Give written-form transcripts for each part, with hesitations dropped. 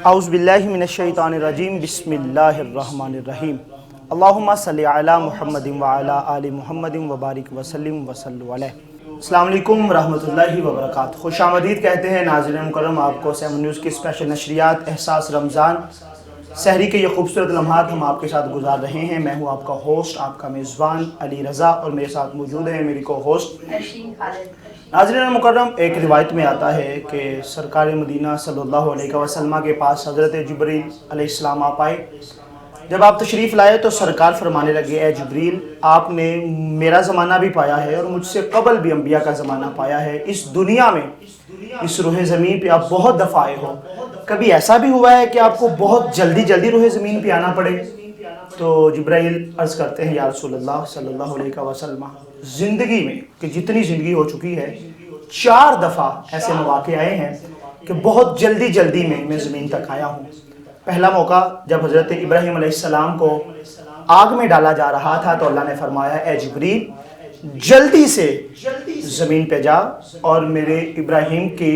اعوذ باللہ من الشیطان الرجیم بسم اللہ الرحمن الرحیم اللہم صلی علی محمد وعلی آل محمد وبارک وسلم وصلو علیہ۔ السلام علیکم ورحمۃ اللہ وبرکاتہ۔ خوش آمدید کہتے ہیں ناظرین مکرم آپ کو 7 نیوز کی اسپیشل نشریات احساس رمضان سحری کے یہ خوبصورت لمحات ہم آپ کے ساتھ گزار رہے ہیں۔ میں ہوں آپ کا ہوسٹ، آپ کا میزبان علی رضا، اور میرے ساتھ موجود ہیں میری کو ہوسٹ ناظرین مکرم۔ ایک روایت میں آتا ہے کہ سرکار مدینہ صلی اللہ علیہ وسلم کے پاس حضرت جبریل علیہ السلام آپ آئے۔ جب آپ تشریف لائے تو سرکار فرمانے لگے، اے جبریل، آپ نے میرا زمانہ بھی پایا ہے اور مجھ سے قبل بھی انبیاء کا زمانہ پایا ہے۔ اس دنیا میں، اس روح زمین پہ آپ بہت دفعہ آئے ہو، کبھی ایسا بھی ہوا ہے کہ آپ کو بہت جلدی روح زمین پہ آنا پڑے؟ تو جبرائیل عرض کرتے ہیں، یا رسول اللہ صلی اللہ علیہ وسلم، زندگی میں کہ جتنی زندگی ہو چکی ہے 4 دفعہ ایسے مواقع آئے ہیں کہ بہت جلدی میں زمین تک آیا ہوں۔ پہلا موقع جب حضرت ابراہیم علیہ السلام کو آگ میں ڈالا جا رہا تھا تو اللہ نے فرمایا، اے جبریل، جلدی سے زمین پہ جا اور میرے ابراہیم کے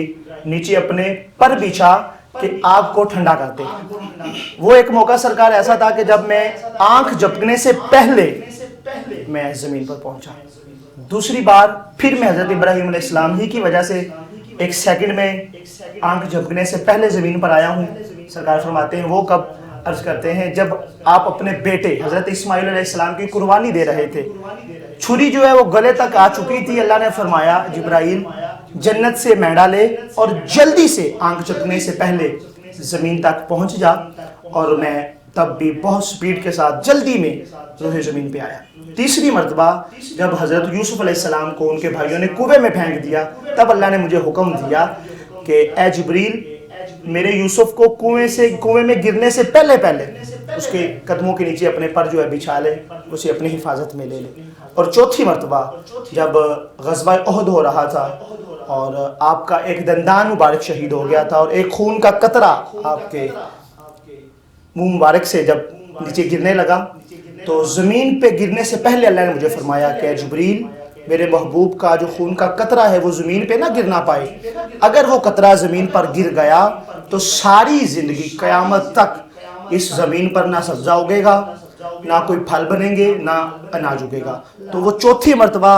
نیچے اپنے پر بچھا کہ آگ کو ٹھنڈا کرتے ہیں۔ وہ ایک موقع سرکار ایسا تھا کہ جب میں آنکھ جھپکنے سے پہلے میں زمین پر پہنچا۔ دوسری بار پھر میں حضرت ابراہیم علیہ السلام ہی کی وجہ سے 1 سیکنڈ میں آنکھ جھپکنے سے پہلے زمین پر آیا ہوں۔ سرکار فرماتے ہیں وہ کب؟ عرض کرتے ہیں جب آپ اپنے بیٹے حضرت اسماعیل علیہ السلام کی قربانی دے رہے تھے، چھری جو ہے وہ گلے تک آ چکی تھی۔ اللہ نے فرمایا، جبرائیل جنت سے مینڈا لے اور جلدی سے آنکھ جھپکنے سے پہلے زمین تک پہنچ جا، اور میں تب بھی بہت سپیڈ کے ساتھ جلدی میں روح زمین پہ آیا۔ تیسری مرتبہ جب حضرت یوسف علیہ السلام کو ان کے بھائیوں نے کنویں میں پھینک دیا، تب اللہ نے مجھے حکم دیا کہ اے جبریل، میرے یوسف کو کنویں میں گرنے سے پہلے اس کے قدموں کے نیچے اپنے پر جو ہے بچھا لے، اسے اپنی حفاظت میں لے لے۔ اور چوتھی مرتبہ جب غزوہ احد ہو رہا تھا اور آپ کا ایک دندان مبارک شہید ہو گیا تھا اور ایک خون کا قطرہ آپ کے منہ مبارک سے جب نیچے گرنے لگا، تو زمین پہ گرنے سے پہلے اللہ نے مجھے فرمایا کہ اے جبریل، میرے محبوب کا جو خون کا قطرہ ہے وہ زمین پہ نہ گرنا پائے۔ اگر وہ قطرہ زمین پر گر گیا تو ساری زندگی قیامت تک اس زمین پر نہ سبزہ اگے گا، نہ کوئی پھل بنیں گے، نہ اناج اگے گا۔ تو وہ چوتھی مرتبہ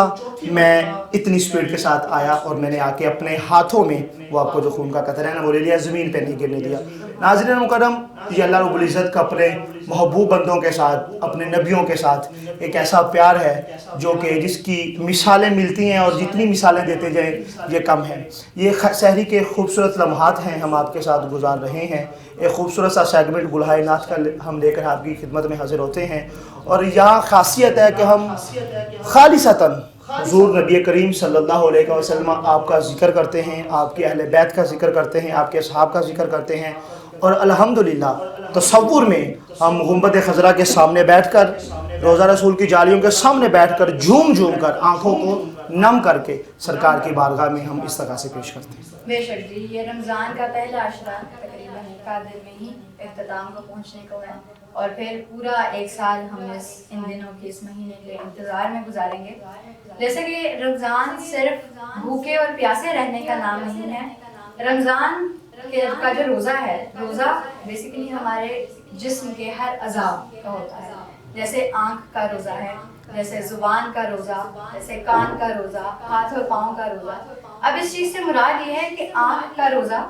میں اتنی سپیڈ کے ساتھ آیا اور میں نے آ کے اپنے ہاتھوں میں وہ آپ کو جو خون کا قطرہ ہے نا وہ لے لیا، زمین پہ نہیں گرنے دیا۔ ناظرین مکرم، یہ اللہ رب العزت کا اپنے محبوب بندوں کے ساتھ، اپنے نبیوں کے ساتھ ایک ایسا پیار ہے جو کہ جس کی مثالیں ملتی ہیں اور جتنی مثالیں دیتے جائیں یہ کم ہے۔ یہ سحری کے خوبصورت لمحات ہیں ہم آپ کے ساتھ گزار رہے ہیں۔ ایک خوبصورت سا سیگمنٹ گلہائے نعت کا ہم لے کر آپ کی خدمت میں حاضر ہوتے ہیں، اور یہاں خاصیت ہے کہ ہم خالصتاً حضور نبی کریم صلی اللہ علیہ وسلم آپ کا ذکر کرتے ہیں، آپ کے اہل بیت کا ذکر کرتے ہیں، آپ کے اصحاب کا ذکر کرتے ہیں، اور الحمدللہ تصور میں ہم گنبد خضرا کے سامنے بیٹھ کر، روضہ رسول کی جالیوں کے سامنے بیٹھ کر جھوم کر آنکھوں کو نم کر کے سرکار کی بارگاہ میں ہم اس طرح سے پیش کرتے ہیں۔ بے شک جی، یہ رمضان کا پہلا عشرہ تقریباً ایک آدھ دن میں ہی اختتام کو پہنچنے کو ہے، اور پھر پورا 1 سال ہم ان دنوں کے اس مہینے کے انتظار میں گزاریں گے۔ جیسے کہ رمضان صرف بھوکے اور پیاسے رہنے کا نام نہیں ہے۔ رمضان کا جو روزہ ہے، روزہ بیسیکلی ہمارے جسم کے ہر اعضاء کا ہوتا ہے، جیسے آنکھ کا روزہ ہے، جیسے زبان کا روزہ، جیسے کان کا روزہ، ہاتھ اور پاؤں کا روزہ۔ اب اس چیز سے مراد یہ ہے کہ آنکھ کا روزہ،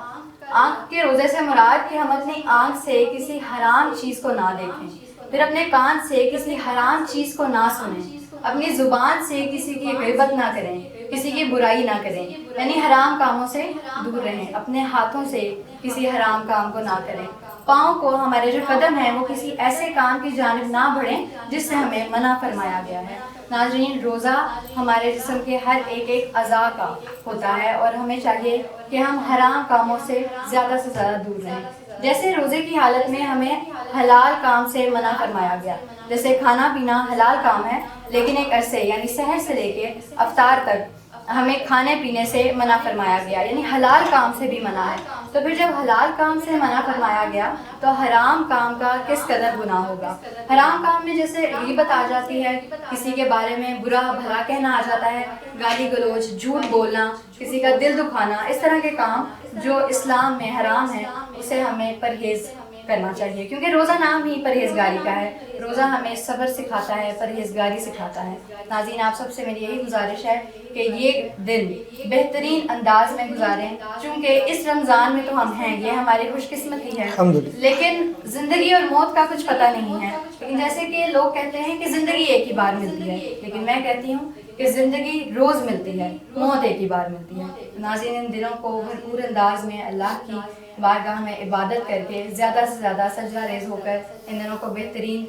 آنکھ کے روزے سے مراد کہ ہم اپنی آنکھ سے کسی حرام چیز کو نہ دیکھیں، پھر اپنے کان سے کسی حرام چیز کو نہ سنیں، اپنی زبان سے کسی کی غیبت نہ کریں، کسی کی برائی نہ کریں، یعنی حرام کاموں سے دور رہیں، اپنے ہاتھوں سے کسی حرام کام کو نہ کریں، پاؤں کو، ہمارے جو قدم ہیں وہ کسی ایسے کام کی جانب نہ بڑھیں جس سے ہمیں منع فرمایا گیا ہے۔ ناظرین، روزہ ہمارے جسم کے ہر ایک اعضاء کا ہوتا ہے، اور ہمیں چاہیے کہ ہم حرام کاموں سے زیادہ دور رہیں۔ جیسے روزے کی حالت میں ہمیں حلال کام سے منع فرمایا گیا، جیسے کھانا پینا حلال کام ہے، لیکن ایک عرصے یعنی سحر سے لے کے افطار تک ہمیں کھانے پینے سے منع فرمایا گیا، یعنی حلال کام سے بھی منع ہے۔ تو پھر جب حلال کام سے منع فرمایا گیا تو حرام کام کا کس قدر گناہ ہوگا۔ حرام کام میں جیسے غیبت آ جاتی ہے، کسی کے بارے میں برا بھلا کہنا آ جاتا ہے، گالی گلوچ، جھوٹ بولنا، کسی کا دل دکھانا، اس طرح کے کام جو اسلام میں حرام ہے اسے ہمیں پرہیز کرنا چاہیے، کیونکہ روزہ نام ہی پرہیزگاری کا ہے۔ روزہ ہمیں صبر سکھاتا ہے، پرہیزگاری سکھاتا ہے۔ ناظرین، آپ سب سے میری یہی گزارش ہے کہ یہ دن بہترین انداز میں گزاریں، چونکہ اس رمضان میں تو ہم ہیں، یہ ہماری خوش قسمتی ہے، لیکن زندگی اور موت کا کچھ پتہ نہیں ہے۔ لیکن جیسے کہ لوگ کہتے ہیں کہ زندگی ایک ہی بار ملتی ہے، لیکن میں کہتی ہوں کہ زندگی روز ملتی ہے، موت ایک ہی بار ملتی ہے۔ ناظرین، ان دنوں کو بھرپور انداز میں اللہ کی بارگاہ میں عبادت کر کے زیادہ سے زیادہ سجدہ ریز ہو کر ان دنوں کو بہترین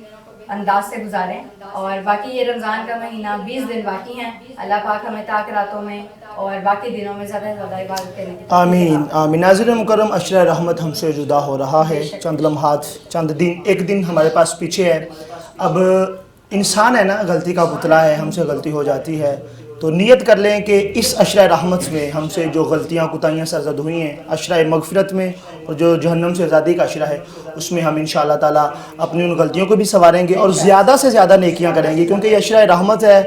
انداز سے گزاریں۔ اور باقی یہ رمضان کا مہینہ 20 دن باقی ہیں، اللہ پاک ہمیں تاک راتوں میں اور باقی دنوں میں زیادہ سے زیادہ عبادت کرنے کی آمین آمین۔ ناظرین مکرم، عشرہ رحمت ہم سے جدا ہو رہا ہے، چند لمحات، چند دن، ایک دن ہمارے پاس پیچھے ہے۔ اب انسان ہے نا، غلطی کا پتلا ہے، ہم سے غلطی ہو جاتی ہے، تو نیت کر لیں کہ اس عشرہ رحمت میں ہم سے جو غلطیاں کوتاہیاں سرزد ہوئی ہیں، عشرہ مغفرت میں اور جو جہنم سے آزادی کا عشرہ ہے، اس میں ہم انشاءاللہ تعالیٰ اپنی ان غلطیوں کو بھی سنواریں گے اور زیادہ سے زیادہ نیکیاں کریں گے، کیونکہ یہ عشرہ رحمت ہے۔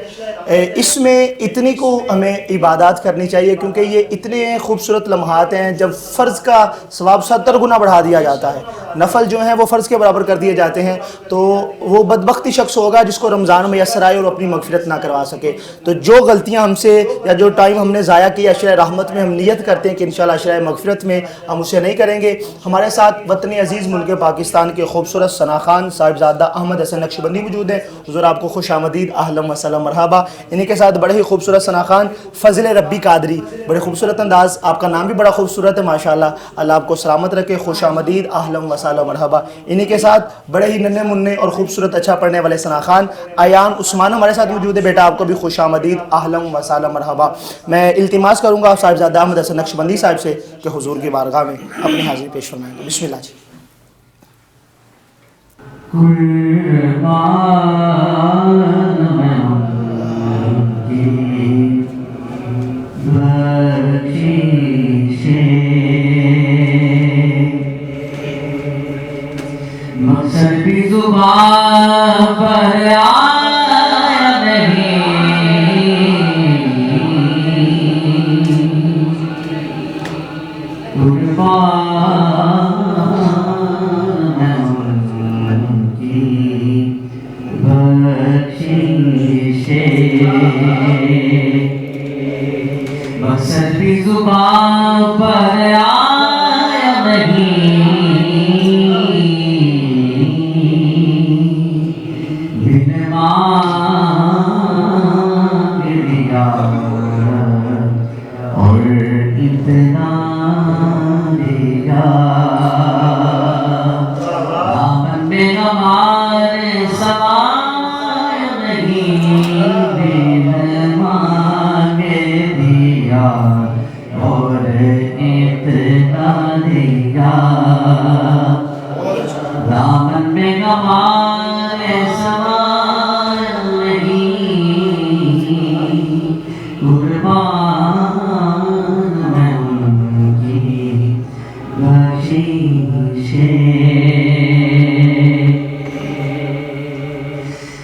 اس میں اتنی کو ہمیں عبادات کرنی چاہیے، کیونکہ یہ اتنے خوبصورت لمحات ہیں جب فرض کا ثواب 70 گنا بڑھا دیا جاتا ہے، نفل جو ہیں وہ فرض کے برابر کر دیے جاتے ہیں، تو وہ بدبختی شخص ہوگا جس کو رمضان میں میسر آئے اور اپنی مغفرت نہ کروا سکے۔ تو جو غلطیاں ہم سے یا جو ٹائم ہم نے ضائع کیا عشرہ رحمت میں، ہم نیت کرتے ہیں کہ انشاءاللہ عشرہ مغفرت میں ہم اسے نہیں کریں گے۔ ہمارے ساتھ وطن عزیز ملک پاکستان کے خوبصورت ثنا خان صاحبزادہ احمد حسن نقشبندی موجود ہیں۔ حضور آپ کو خوش آمدید، اہلا و سہلا مرحبا۔ انہی کے ساتھ بڑے ہی خوبصورت ثنا خان فضل ربی قادری، بڑے خوبصورت انداز، آپ کا نام بھی بڑا خوبصورت ہے ماشاءاللہ، اللہ آپ کو سلامت رکھے، خوش آمدید، اہلا و سہلا مرحبا۔ انہی کے ساتھ بڑے ہی ننھے منھے اور خوبصورت اچھا پڑھنے والے ثنا خان ایان عثمان ہمارے ساتھ موجود ہے، بیٹا آپ کو بھی خوش آمدید، اہلا و سہلا مرحبا۔ میں التماس کروں گا صاحبزادہ احمد حسن نقشبندی صاحب سے کہ حضور کی بارگاہ میں اپنی حاضری پیش فرمائیں گے۔ بسم اللہ جی۔ مقصد بھی زبان پر آیا نہیں، قربان ان کی بخشش مقصد بھی زبان پر آیا نہیں، اور اتنا دیا دامن میں ہمارے سوائے نہیں، بن مانگے دیا اور اتنا دیا دامن میں ہمارے سوائے نہیں، قربان میں ان کی بخشش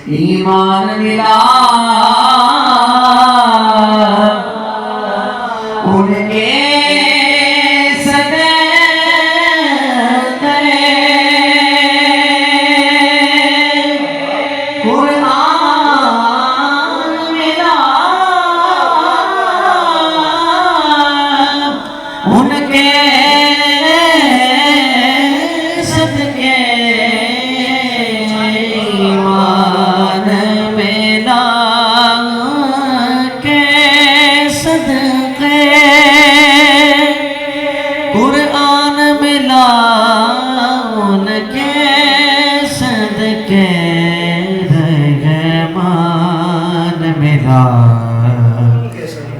ایمان ملا ان کے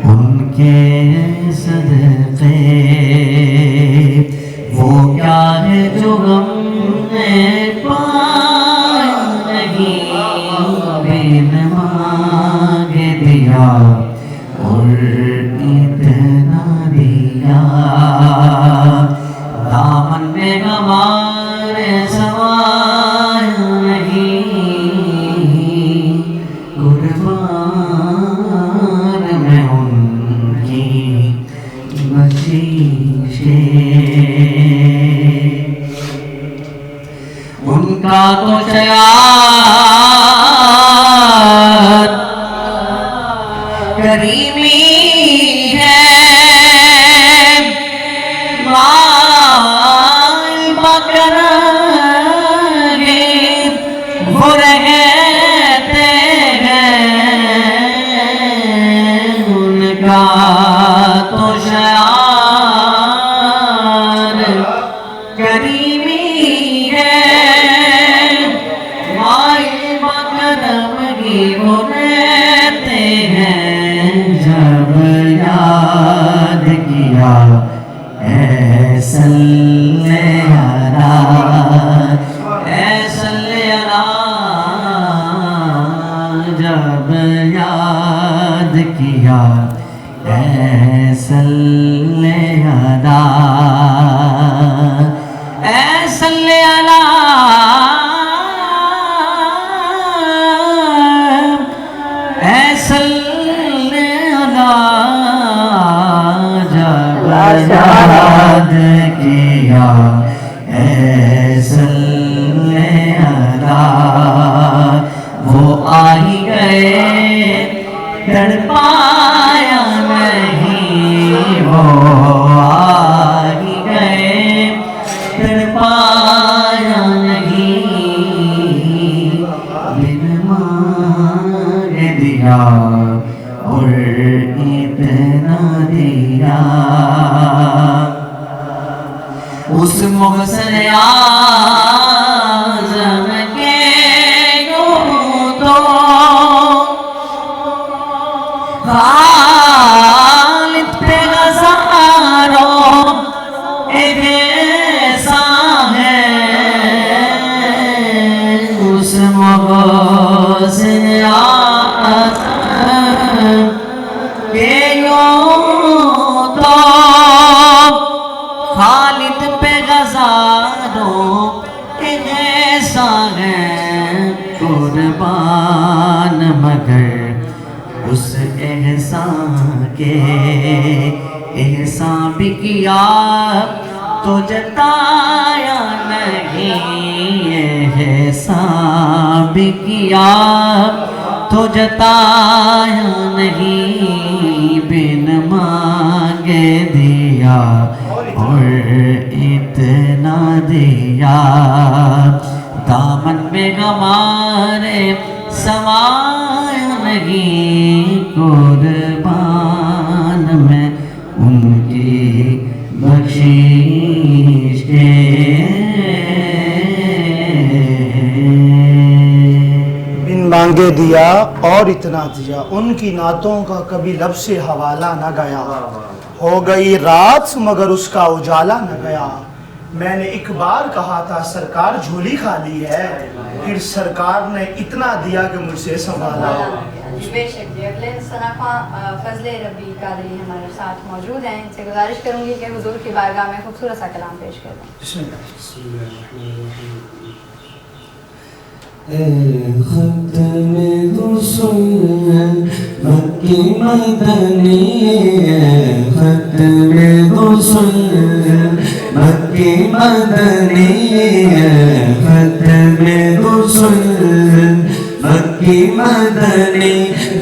ان کے صدقے، وہ کیا ہے جو ہم نے پایا نہیں، بن مانگ دیا اور اتنا دیا دامن میں ہمارے سوائے نہیں، قربان میں ان کی بخشش کا تو شیاد کریمی ہے مال بکرے وہ رہتے ہیں ان کا تو شیاد کریمی ہے مال بکرے وہ رہتے ہیں جب یاد کیا اے صلی اللہ اے صلی اللہ جب یاد کیا اے صلی اللہ اے صلی اللہ اے صلی اللہ جب یاد کیا اے صلی اللہ وہ آ ہی گئے تڑپایا نہیں وہ آ ہی گئے تڑپایا نہیں بن مانگ دیا اور اتنا دیا اس محسن اعظم کے یوں تو خالد پہ ہزاروں ایسا ہے اس محسن اعظم کے یوں تو خالد پہ ہزاروں ایسا ہے قربان مگر اس احسان کے احسان بھی کیا تو جتایا نہیں احسان بھی کیا تو جتایا نہیں بن مانگے دیا اور اتنا دیا دامن میں ہمارے سمایا نہیں قربان میں ان کی بخشش کے بن مانگے دیا اور اتنا دیا ان کی نعتوں کا کبھی لب سے حوالہ نہ گیا ہو گئی رات مگر اس کا اجالا نہ گیا میں نے ایک بار کہا تھا سرکار جھولی خالی ہے پھر سرکار نے اتنا دیا کہ مجھ سے سنبھالا بے شک جی اگلے صنفہ فضل ربی قادری ہمارے ساتھ موجود ہیں ان سے گزارش کروں گی کہ حضور کی بارگاہ میں خوبصورت سا کلام پیش کر دیں بسم اللہ ختم رسول مکی مدنی ختم رسول مکی مدنی ختم رسول مکی مدنی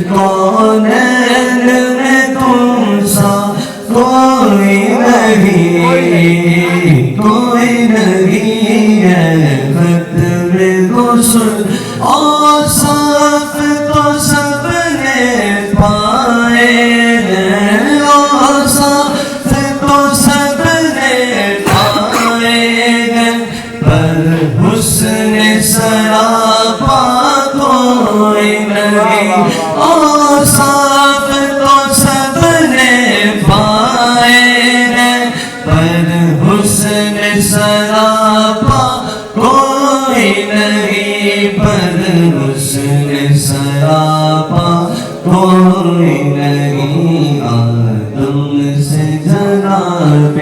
کونین میں تم سا کوئی نہیں ہے ختم رسول اور صاف تو سب نے پائے ہیں اور صاف تو سب نے پائے ہیں پر حسن سراپا کوئی نہیں اور صاف تو سب نے پائے ہیں پر حسن سراپا کوئی نہیں پر حسن سراپا کوئی نہیں آدم سے جناب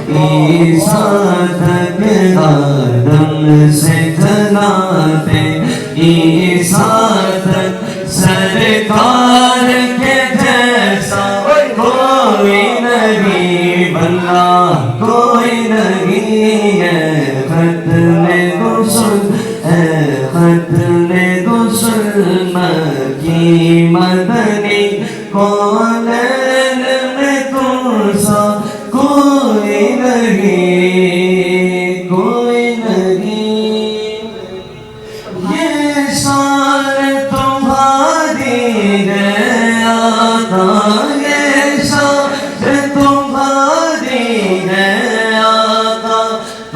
عیسیٰ تک آدم سے جناب عیسیٰ تک سرکار کے جیسا کوئی نہیں بنا کوئی نہیں ہے ختم رسول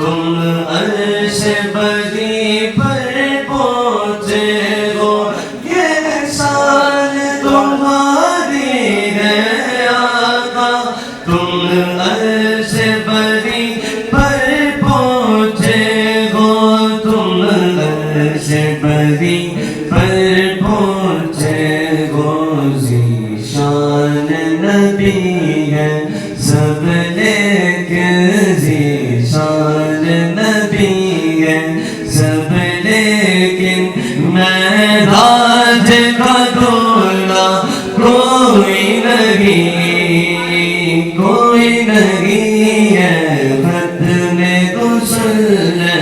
تم عرش بدی پر پہنچے ہو، یہ شان تمہاری ہے آقا، تم عرش بدی پر پہنچے ہو، تم عرش بدی پر پہنچے ہو، ذیشان نبی ہے سب لیکن ذیشان نبی ہے سب لیکن معراج کا دولہ کوئی نہیں، کوئی نہیں ہے، ختم غسل ہے،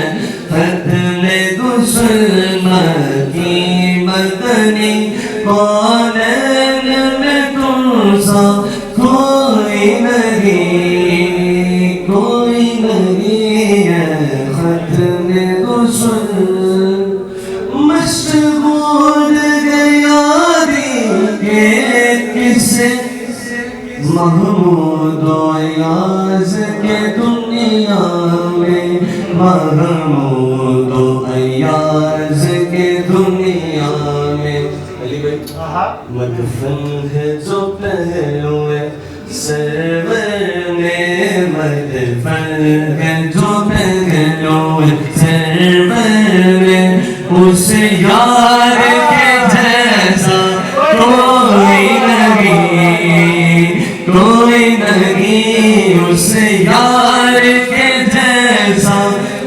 ختم غسل مکی مدنی، کونین میں تم سا کوئی نہیں، کوئی نہیں ہے، ختم غسل مشغول یاری کے کس محمود و ایاز کے دنیا میں، محمود و ایاز کے دنیا میں، علی بھائی مدفن ہے جو پہلوے سرور میں، مدفن ہے جو پہلوے سرور میں، اس یار کے جیسا کوئی نہیں، کوئی نہیں، اس یار کے جیسا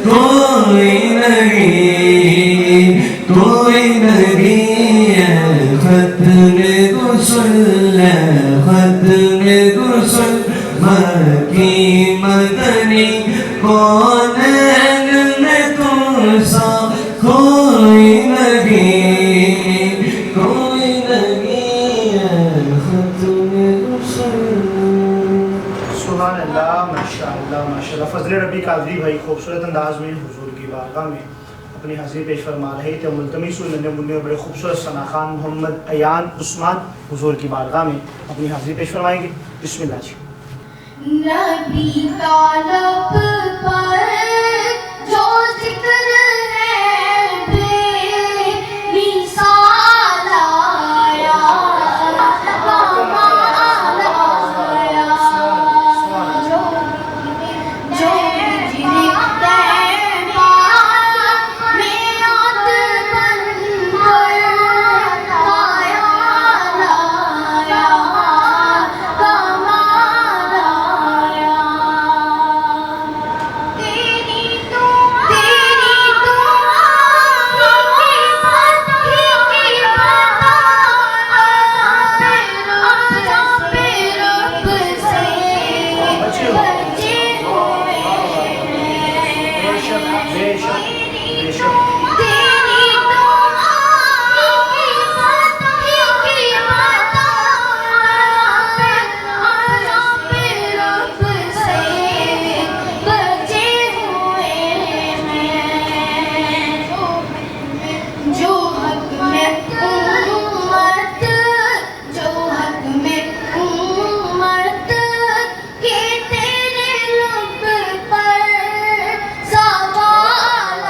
کوئی نہیں، کوئی نہیں ہے، ختم غسل ہے، ختم غسل مکی مدنی، کونین میں تم سا کوئی نہیں، کوئی نہیں ہے، ختم غسل۔ سبحان اللہ، ماشاءاللہ ماشاءاللہ۔ فضل ربی قادری بھائی خوبصورت انداز میں حضور کی بارگاہ میں اپنی حاضری پیش فرما رہے تھے، ملتمس ہوئے ننھے منھے بڑے خوبصورت ثنا خان محمد ایان عثمان حضور کی بارگاہ میں اپنی حاضری پیش فرمائیں گے۔ بسم اللہ جی۔ نبی کا لب پر جو ذکر ہے بے مثال آیا، کمال آیا، جو ہجر طیبہ میں یاد بن کر آیا لایا، کمال آیا، تیری دعا سوال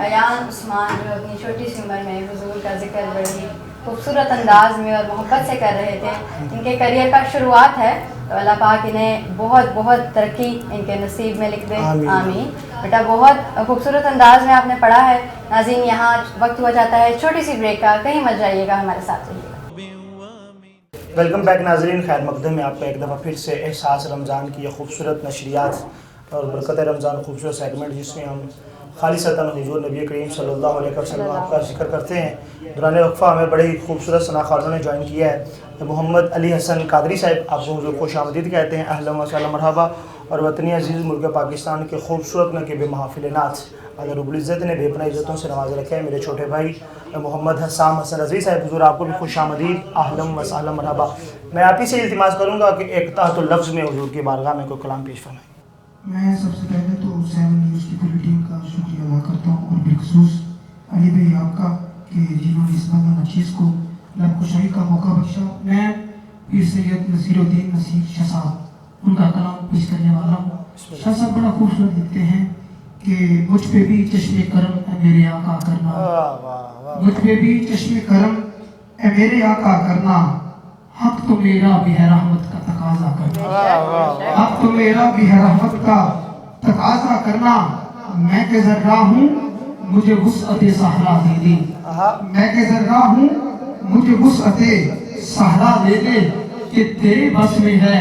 ایان عثمان جو اپنی چھوٹی سی عمر میں حضور کا ذکر بڑی خوبصورت انداز میں اور محبت سے کر رہے تھے. ان کے کریئر کا شروعات ہے تو اللہ پاک انہیں بہت بہت ترقی ان کے نصیب میں لکھ دے. آمین. بیٹا بہت خوبصورت انداز میں آپ نے پڑھا ہے. ناظرین یہاں وقت ہو جاتا ہے چھوٹی سی بریک کا, کہیں مت جائیے گا, ہمارے ساتھ رہیے گا. ویلکم بیک ناظرین, خیر مقدم میں آپ کا ایک دفعہ پھر سے احساس رمضان کی یہ خوبصورت نشریات اور برکت رمضان خوبصورت سیگمنٹ جس میں ہم خالصتاً حضور نبی کریم صلی اللہ علیہ وسلم آپ کا ذکر کرتے ہیں. دوران وقفہ ہمیں بڑے ہی خوبصورت ثنا خارزوں نے جوائن کیا ہے. محمد علی حسن قادری صاحب آپ کو حضور خوش آمدید کہتے ہیں, اہلا و سہلا مرحبا. اور وطنی عزیز ملک پاکستان کے خوبصورت نقیب محافل نعت اللہ رب العزت نے بے پناہ عزتوں سے نواز رکھے ہیں میرے چھوٹے بھائی محمد حسام حسن رضوی صاحب, حضور آپ کو بھی خوش آمدید, اہلا و سہلا مرحبا. میں آپ ہی سے التماس کروں گا کہ ایک تحت اللفظ میں حضور کی بارگاہ میں کوئی کلام پیش فرمائیں. میں سب سے پہلے تو 7 نیوز کی پوری ٹیم کا شکریہ ادا کرتا ہوں, اور بالخصوص علی بھائی آپ کا کہ جنہوں نے اس مدن چیز کو لب کشائی کا موقع بخشا. میں پیر سید نصیر الدین نصیر شاہ صاحب ان کا کلام پیش کرنے والا ہوں. شاہ صاحب بڑا خوبصورت لکھتے ہیں کہ مجھ پہ بھی چشم کرم اے میرے آقا کرنا, مجھ پہ بھی چشم کرم اے میرے آقا کرنا, حق تو میرا بھی ہے رحمت کا تقاضا کرنا, حق تو میرا بھی ہے رحمت کا تقاضا کرنا. میں کہ ذرہ ہوں مجھے وسعت صحرا دے دے, میں کہ ذرہ ہوں مجھے وسعت صحرا دے دے, کہ تیرے بس میں ہے,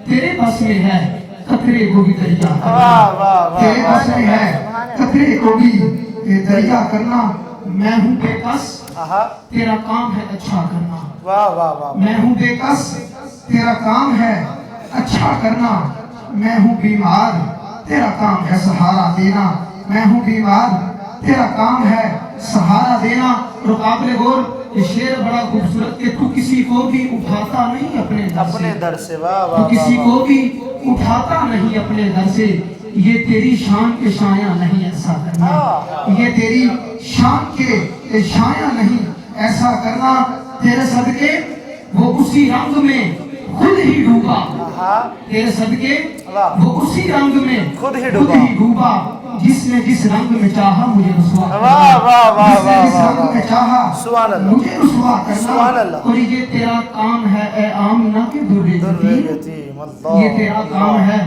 تیرے بس میں ہے قطرے کو بھی دریا کرنا, تیرے بس میں ہے قطرے کو بھی دریا کرنا. میں ہوں بے کس تیرا کام ہے اچھا کرنا, میں ہوں بے کس تیرا کام ہے اچھا کرنا. میں ہوں بیمار تیرا کام ہے سہارا دینا, میں ہوں بیمار تیرا کام ہے سہارا دینا. اور قابل غور یہ شعر بڑا خوبصورت کہ تو کسی کو بھی اٹھاتا نہیں اپنے در سے, تو کسی کو بھی اٹھاتا نہیں اپنے در سے. یہ تیری شان کے شایاں نہیں ایسا کرنا, یہ تیری شان کے شایاں نہیں ایسا کرنا. تیرے صدقے وہ اسی رنگ میں خود ہی ڈوبا, تیرے صدقے وہ اسی رنگ میں خود ہی ڈوبا. جس نے جس رنگ میں چاہا مجھے رسوا کرنا, جس نے جس رنگ میں چاہا مجھے رسوا کرنا. اور یہ تیرا کام ہے اے آمینہ کے در یتیم, یہ تیرا کام ہے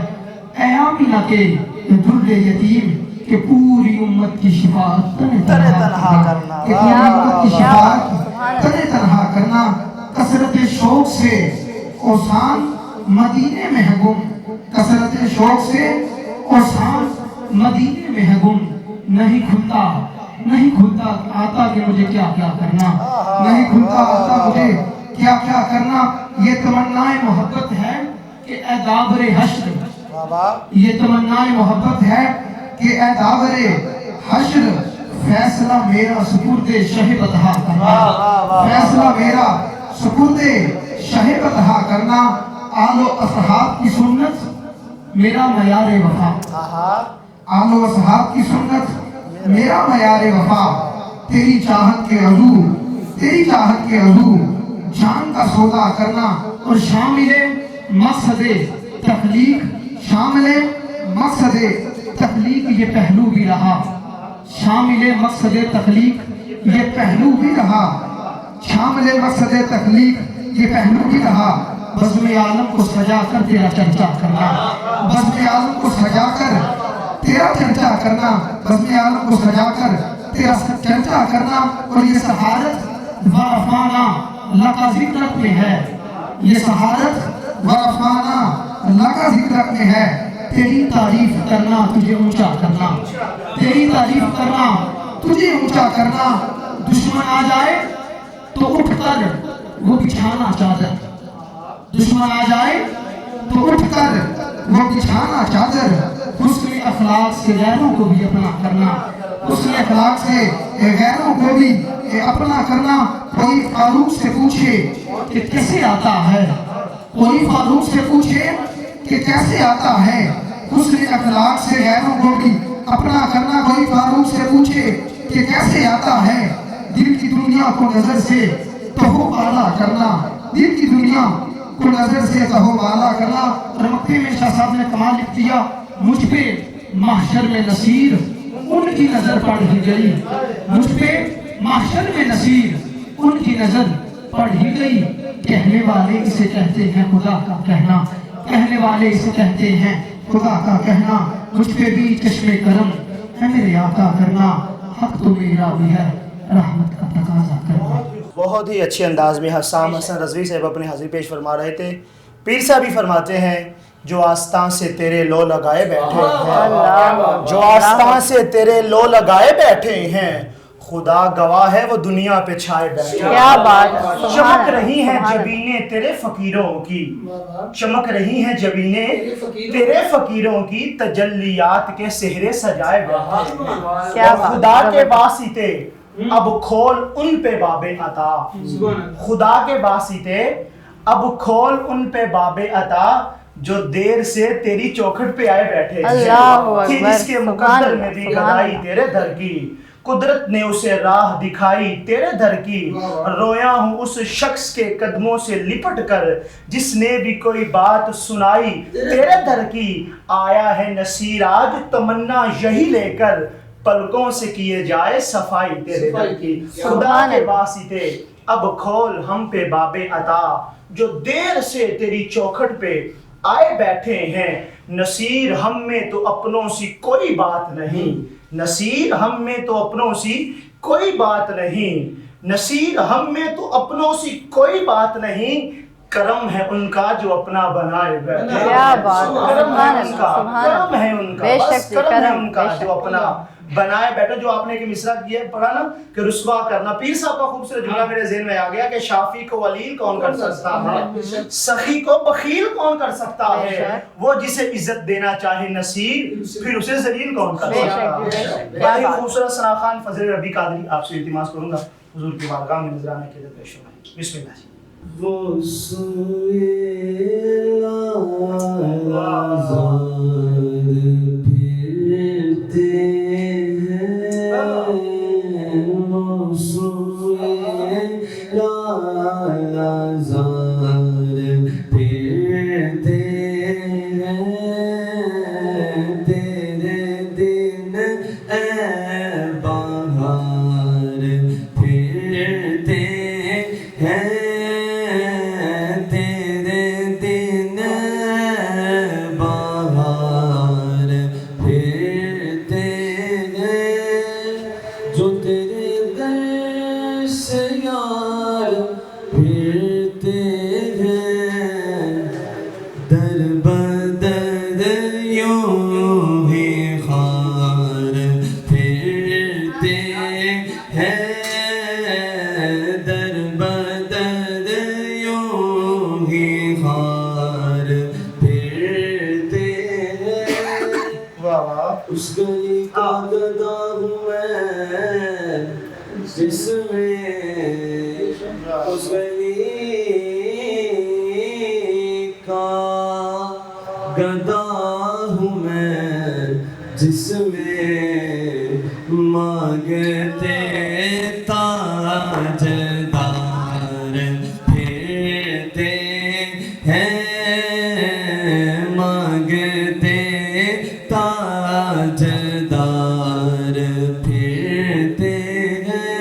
اے آمینہ کے یہ در یتیم کہ پوری امت کی شفاعت تنہا کرنا، کہ پوری امت کی شفاعت تنہا کرنا، کثرت شوق سے اوسان مدینے میں ہے گم، کثرت شوق سے اوسان مدینے میں ہے گم، نہیں کھلتا آتا کہ مجھے کیا کیا کرنا، نہیں کھلتا آتا مجھے کیا کیا کرنا۔ یہ تمنائے محبت ہے کہ اے دابر حشر، یہ تمنائے محبت ہے کہ اے دابر حشر، فیصلہ میرا سپرد شہ بطحا کرنا، فیصلہ میرا سپرد شہ بطحا کرنا۔ آل و اصحاب کی سنت میرا معیار وفا، آل و اصحاب کی سنت میرا معیار وفا، تیری چاہت کے عضو، تیری چاہت کے عضو جان کا سودا کرنا، اور شامل مقصد تخلیق، شامل مقصد تخلیق یہ پہلو بھی رہا، شامل مقصد تخلیق یہ پہلو بھی رہا، شامل مقصد تخلیق یہ پہلو بھی رہا۔ بزم عالم کو سجا کر تیرا چرچا کرنا، بزم عالم کو سجا کر تیرا چرچا کرنا، بزم عالم کو سجا کر تیرا چرچا کرنا۔ اور یہ سہارت ورفانا لقا ذکرت میں ہے، یہ سہارت ورفانا لقا ذکرت میں ہے، تیری تعریف کرنا تجھے اونچا کرنا، تیری تعریف کرنا تجھے اونچا کرنا۔ دشمن آ جائے تو اٹھ کر وہ بچھانا چادر، دشمن آ جائے تو اٹھ کر وہ بچھانا چادر، حسن اخلاق سے غیروں کو بھی اپنا کرنا، حسن اخلاق سے غیروں کو بھی اپنا کرنا۔ کوئی فاروق سے پوچھے کہ کیسے آتا ہے، کوئی فاروق سے پوچھے کہ کیسے آتا ہے، حسن اخلاق سے غیروں کو بھی اپنا کرنا۔ کوئی فاروق سے پوچھے کہ کیسے آتا ہے، دل کی دنیا کو نظر سے تہو بالا کرنا، دل کی دنیا کو نظر سے تہو بالا کرنا۔ اور مکے میں شاہ صاحب نے کمال لکھ دیا، مجھ پہ محشر میں نصیر ان کی نظر پڑ ہی گئی، مجھ پہ محشر میں نصیر ان کی نظر پڑ ہی گئی۔ کہنے والے اسے کہتے ہیں خدا کا کہنا، کہنے والے اسے کہتے ہیں خدا کا کہنا۔ مجھ پہ بھی چشم کرم ہے میرے آقا کرنا، حق تو میرا بھی ہے رحمت کا تقاضا کرنا۔ بہت ہی اچھے انداز میں حسام حسن رضوی صاحب اپنی حاضری پیش فرما رہے تھے۔ پیر صاحب بھی فرماتے ہیں، جو آستان سے تیرے لو لگائے بیٹھے ہیں، جو آستان سے تیرے لو لگائے بیٹھے ہیں، خدا گواہ ہے وہ دنیا پہ چھائے بیٹھے ہیں۔ کیا بات ہے، چمک رہی ہیں جبینیں تیرے فقیروں کی، چمک رہی ہیں جبینیں تیرے فقیروں کی، تجلیات کے سہرے سجائے بیٹھے ہیں۔ خدا کے واسطے اب کھول ان پہ باب عطا، خدا کے واسطے اب کھول ان پہ باب عطا، جو دیر سے تیری چوکھٹ پہ آئے بیٹھے ہیں، جس کے مقدر میں بھی گدائی تیرے در کی، قدرت نے اسے راہ دکھائی تیرے در کی۔ رویا ہوں اس شخص کے قدموں سے لپٹ کر، جس نے بھی کوئی بات سنائی تیرے در کی۔ آیا ہے نصیر آج تمنا یہی لے کر، پلکوں سے کیے جائے صفائی تیرے در کی۔ خدا کے واسطے اب کھول ہم پہ باب عطا، جو دیر سے تیری چوکھٹ پہ آئے بیٹھے ہیں۔ نصیر ہم میں تو اپنوں سی کوئی بات نہیں، نصیر ہم میں تو اپنوں سی کوئی بات نہیں، نصیر ہم میں تو اپنوں سی کوئی بات نہیں۔ کرم ہے ان کا جو اپنا بنائے بیٹھے، کیا بات، کرم ہے ان کا، کرم ہے ان کا، بس کرم ہے ان کا جو اپنا بنائے بیٹھے۔ جو آپ نے کہ مصرع کیا پڑھا نا کہ رسوا کرنا، پیر صاحب کا خوبصورت جملہ میرے ذہن میں آ گیا کہ شافی کو ولیل کون کر سکتا ہے، سخی کو بخیل کون کر سکتا ہے، وہ جسے عزت دینا چاہے نصیر، پھر اسے ذلیل کون کر سکتا ہے۔ بڑی خوبصورت ثنا خان فضل ربی قادری آپ سے التماس کروں گا حضور کی بارگاہ میں نذرانہ کے لیے پیش فرمائیں۔ بسم اللہ جی۔ وہ سوئے پھرتے اس گلی کا گدا ہوں میں جس میں اس گلی کا گدا ہوں میں جس میں مانگتے تاجدار پھرتے ہیں مانگتے تاجدار پھرتے ہیں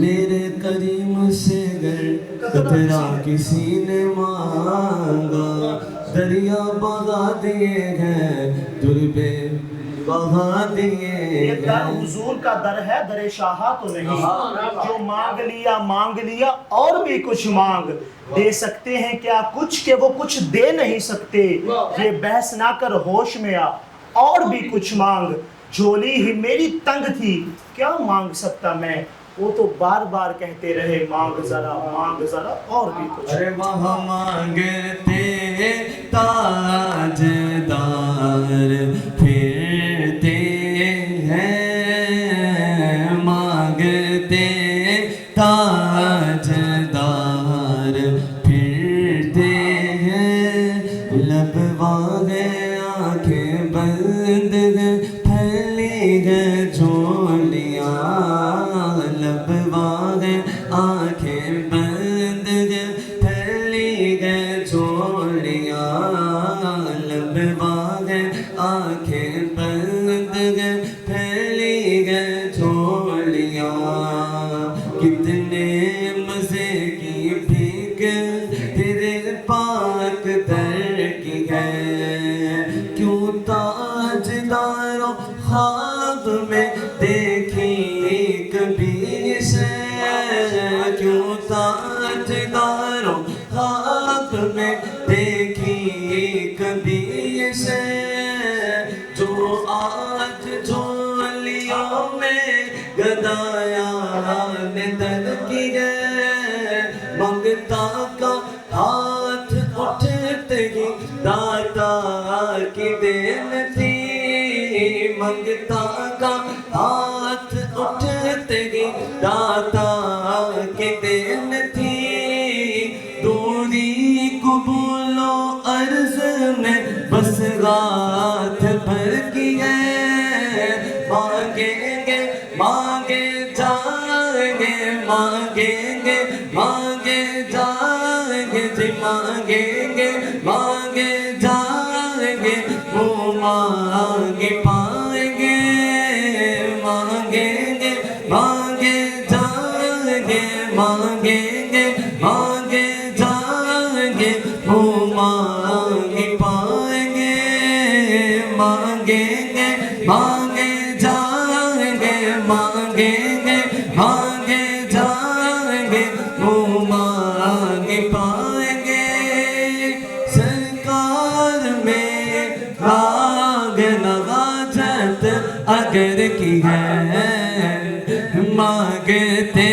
میرے کریم سے گر قطرہ کسی نے مانگا دریا بہا دیے ہیں دربے بہا دیے یہ در حضور کا در ہے، در شاہا تو نہیں. جو مانگ لیا اور بھی کچھ مانگ دے سکتے ہیں کیا کچھ کہ وہ کچھ دے نہیں سکتے. یہ بحث نہ کر ہوش میں آ اور بھی کچھ مانگ. جھولی ہی میری تنگ تھی کیا مانگ سکتا میں، وہ تو بار بار کہتے رہے مانگ ذرا اور بھی کچھ. ارے وہاں مانگتے تاجدار پھرتے ہیں مانگتے تاجدار پھرتے ہیں لب واگے آنکھیں بند پھیلی گئے جھولیاں لب واگے آنکھیں بند پھیلی گئے جھولیاں لب واگے آنکھیں بند پھیلی گئے جھولیاں کتنے مزے کی بھیک تیرے پاک در کی ہے کیوں تاجداروں خواب میں دیکھی کبھی سے کیوں تاجداروں خواب میں دیکھی کبھی سے جو آج جھولیوں میں گدایان در کی ہے منگتا کا ہاتھ اٹھتے ہی داتا کی دین تھی منگتا کا ہاتھ اٹھتے ہی داتا کی دین تھی دوری قبول و عرض میں بس رات بھر کی ہے مانگیں گے مانگے جائیں گے مانگیں گے مانگے جائیں گے جی مانگیں گے مانگے جائیں گے وہ مانگے پائیں گے مانگیں گے مانگے جائیں گے مانگیں گے مانگے جائیں گے وہ مانگے پائیں گے مانگیں گے مانگے جائیں گے مانگیں گے مانگے جائیں گے وہ مانگے پائیں گے سرکار میں راگ نغاجت اگر کی ہے مانگتے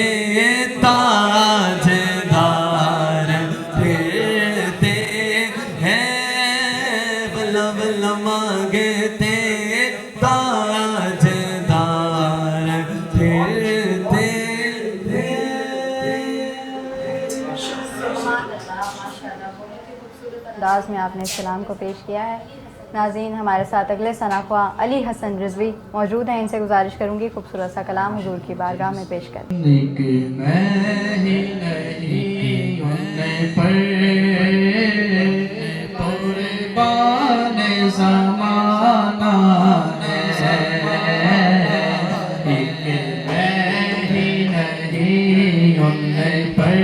تاجدار پھرتے ہیں بلا بلا مانگتے تاجدار پھرتے انداز میں آپ نے سلام کو پیش کیا ہے. ناظرین ہمارے ساتھ اگلے ثنا خواہ علی حسن رضوی موجود ہیں. ان سے گزارش کروں گی خوبصورت سا کلام حضور کی بارگاہ میں پیش کریں. ایک میں ہی نہیں پر قربان زمانہ ہے ایک میں ہی نہیں پر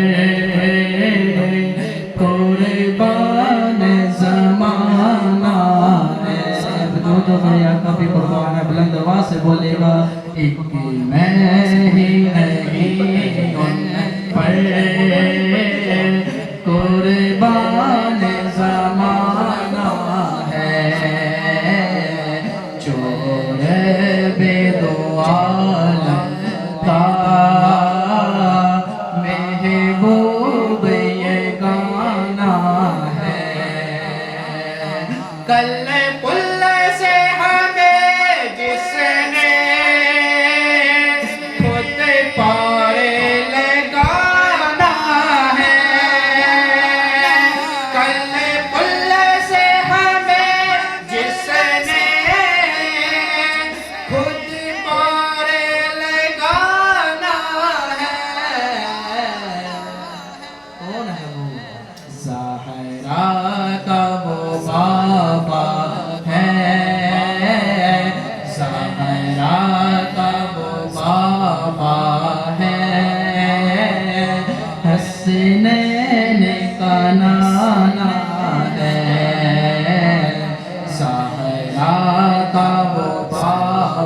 قربان زمانہ ہے تو یا کبھی قربان ہے بلند آواز سے بولے گا ایک میں ہی نہیں پر قربان زمانہ ہے چور بے دو عالم کا محبوب یہ گانا ہے کل پل سے ہمیں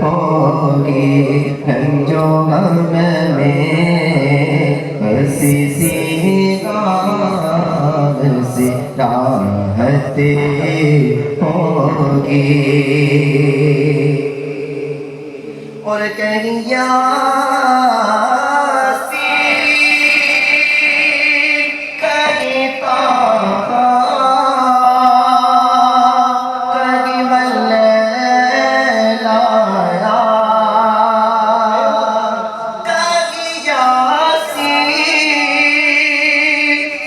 ہوگی رنجو غم میں ہنسی سی غم سے راحت ہوگی اور کہیں یاسین کہیں طٰہٰ کہیں واللیل کہیں یاسین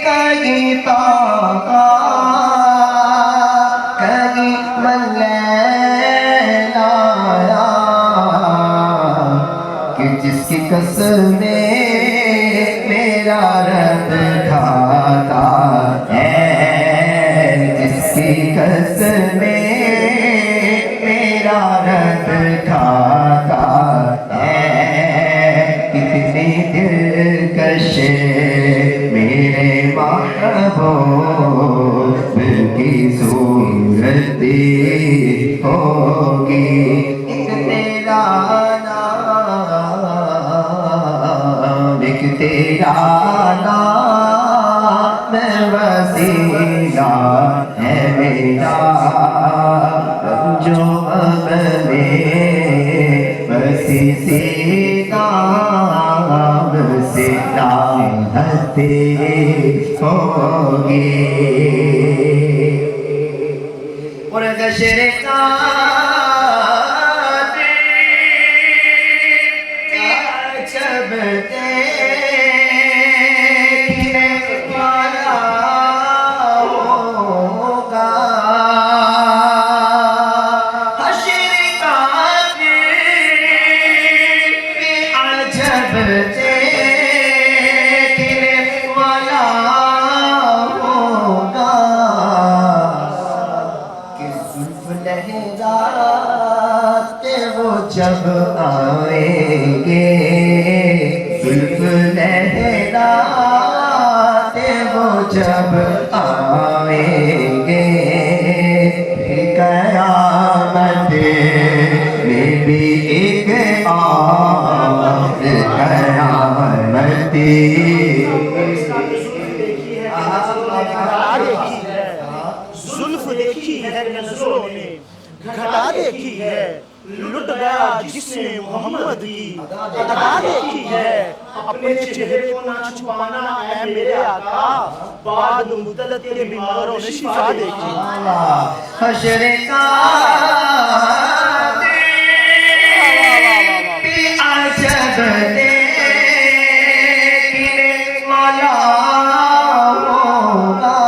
کہیں طٰہٰ کہیں واللیل کہ جس کی قسمیں میرا رب کھاتا ہے جس کی قسمیں میرا رب کھاتا ہے کتنی دلکش میرے محبوب کی صورت ہوگی ایک تیرا نام ایک تیرا نام وسیلہ ہے میرا جو اب میں وسی سی نام سے راحت ہوگی اور حشر کا جب دیکھنے والا ہوگا حشر کا جب دیکھنے والا ہوگا کہ زلف لہراتے وہ جب آئیں گے زلف لہراتے وہ جب آئیں گے پھر قیامت میں بھی ایک اور قیامت زلف دیکھی ہے نظروں نے گھٹا دیکھی ہے لٹ گیا جس نے محمد کی ادا دیکھی ہے اپنے چہرے کو نہ چھپانا ہے میرے آقا بعد مدت کے بیماروں نے شفا دیکھی حشر کا عجب دیکھنے والا ہوگا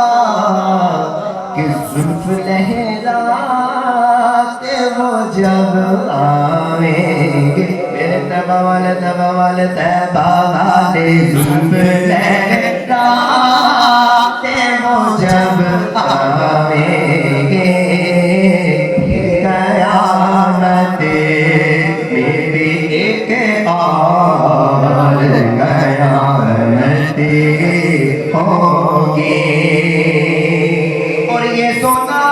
کہ زلف لہراتے وہ جب آئیں گے میرے تبا والے تیبہ والے زلف لہراتے وہ جب آئیں گے قیامت میں بھی ایک اور قیامت ہوگی اور یہ سونا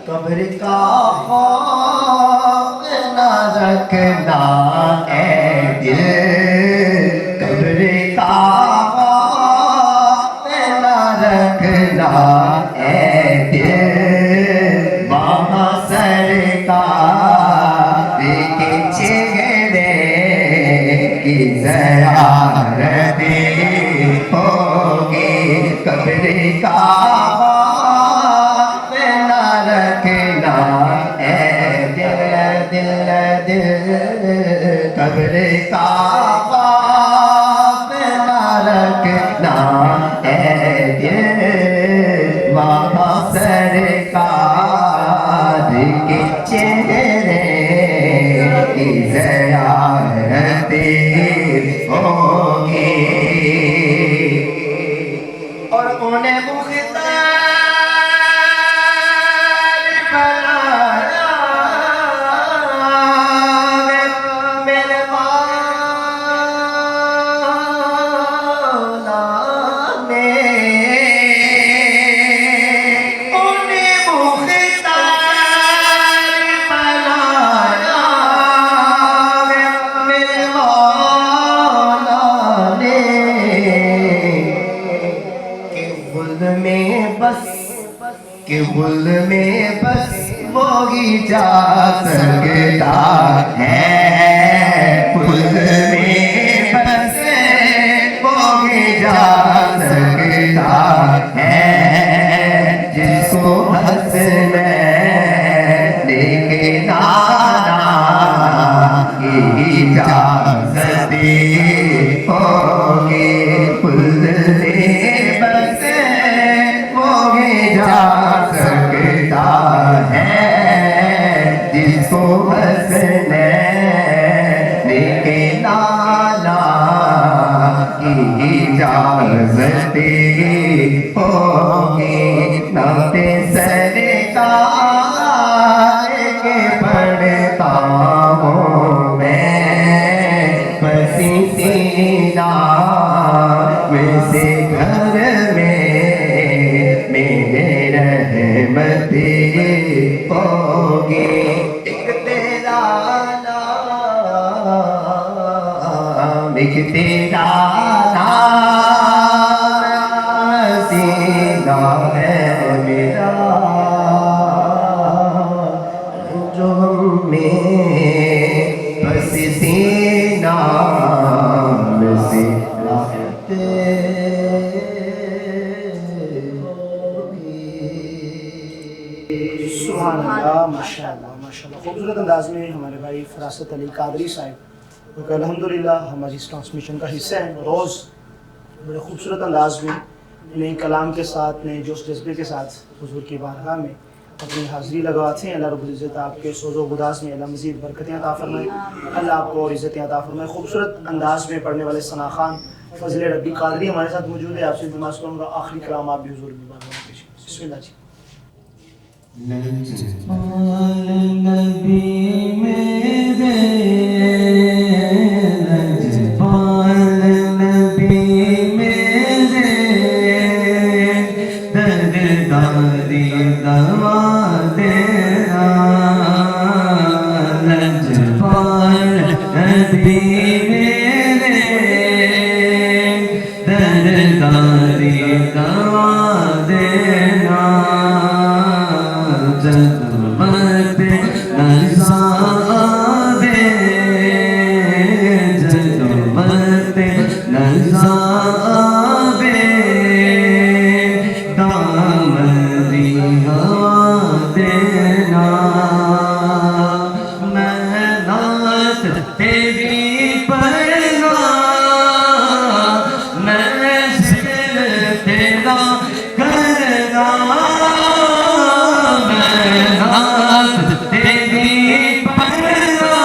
قبر کا خوف نہ رکھنا اے دل قبر کا خوف نہ رکھنا اے دل وہاں سرکار کے چہرے کی زیارت ہوگی قبر کا قبر کا خوف نہ رکھنا اے دل وہاں سرکار کے چہرے کی زیارتیں ہوگی اور انہیں مختار بنایا میرے مولا نے انہیں مختار بنایا میرے مولا نے کہ گل میں بس وہی جا سکتا ہے گل میں بس وہی جا سکتا ہے جس کو حسن لیکن آنا کی اجازت ہوگی گل میں بس جا سکتا ہے جس کو حسنے لیکن آنا کی اجازت ہوگی نعت سرکار کے پڑھتا ہوں میں پسی سینہ میں سے گھر میں میرے رحمتیں ہوگی ایک تیرا نام ایک تیرا نام سینہ ہے میرا جو میں بس سینہ میں سے سبحان اللہ ماشاء اللہ ماشاء اللہ خوبصورت انداز میں ہمارے بھائی فراست علی قادری صاحب جو کہ الحمدللہ ہماری اس ٹرانسمیشن کا حصہ ہیں روز بڑے خوبصورت انداز میں نئے کلام کے ساتھ نئے جوش جذبے کے ساتھ حضور کی بارگاہ میں اپنی حاضری لگاتے ہیں. اللہ رب العزت آپ کے سوز و گداز میں اللہ مزید برکتیں عطا فرمائے, اللہ آپ کو اور عزتیں عطا فرمائے. خوبصورت انداز میں پڑھنے والے ثنا خان فضل ربی قادری ہمارے ساتھ موجود ہے. آپ سے نماز کروں گا آخری کلام آپ بھی حضور کی بارگاہ میں پیش کریں. بسم اللہ جی. نبی میرے لجپال نبی میرے درداری دوا دینا لجپال نبی میرے درداری دوا دینا جذبت نزادے جذبت نزادے دامدی ہوا دینا میں نعت تیری پڑھنا میں ذکر تیرا کرنا تیری پڑھنا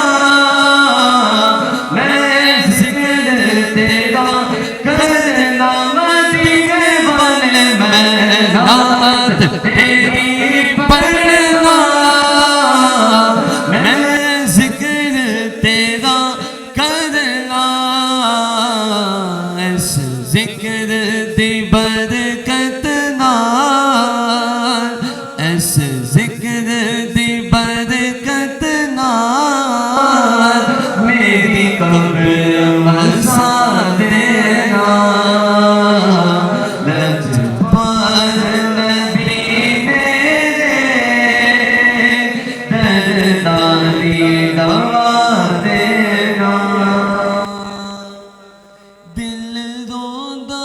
میں ذکر تیرا کرنا مدینے والے میں نعت تیری پڑھنا میں ذکر تیرا کرنا اس ذکر دی برکت نال اس ذکر دی برکت نال میری قبر وسا دینا لجپال نبی میرے درداری دوا دینا دل روندا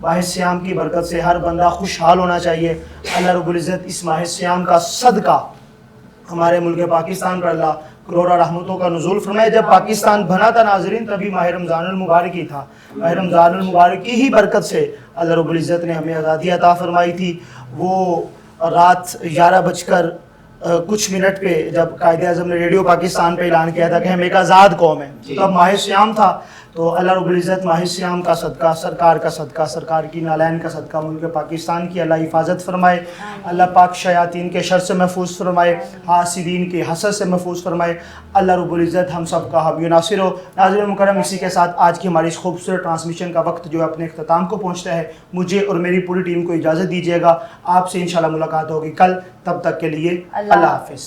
ماہ سیام کی برکت سے ہر بندہ خوشحال ہونا چاہیے. اللہ رب العزت اس ماہ سیام کا صدقہ ہمارے ملک پاکستان پر اللہ کروڑا رحمتوں کا نزول فرمائے. جب پاکستان بنا تھا ناظرین تبھی ماہ رمضان المبارک ہی تھا. ماہ رمضان المبارک کی ہی برکت سے اللہ رب العزت نے ہمیں آزادی عطا فرمائی تھی. وہ رات 11:00 پہ جب قائد اعظم نے ریڈیو پاکستان پہ اعلان کیا تھا کہ ہم ایک آزاد قوم ہیں, تب ماہ سیام تھا. تو اللہ رب العزت ماہ سیام کا صدقہ, سرکار کا صدقہ, سرکار کی نالین کا صدقہ ملک پاکستان کی اللہ حفاظت فرمائے. اللہ پاک شیاطین کے شر سے محفوظ فرمائے, حاسدین کے حسد سے محفوظ فرمائے. اللہ رب العزت ہم سب کا حامی و ناصر ہو. ناظرین مکرم, اسی کے ساتھ آج کی ہماری اس خوبصورت ٹرانسمیشن کا وقت جو ہے اپنے اختتام کو پہنچتا ہے. مجھے اور میری پوری ٹیم کو اجازت دیجیے گا. آپ سے انشاءاللہ ملاقات ہوگی کل. تب تک کے لیے اللہ حافظ.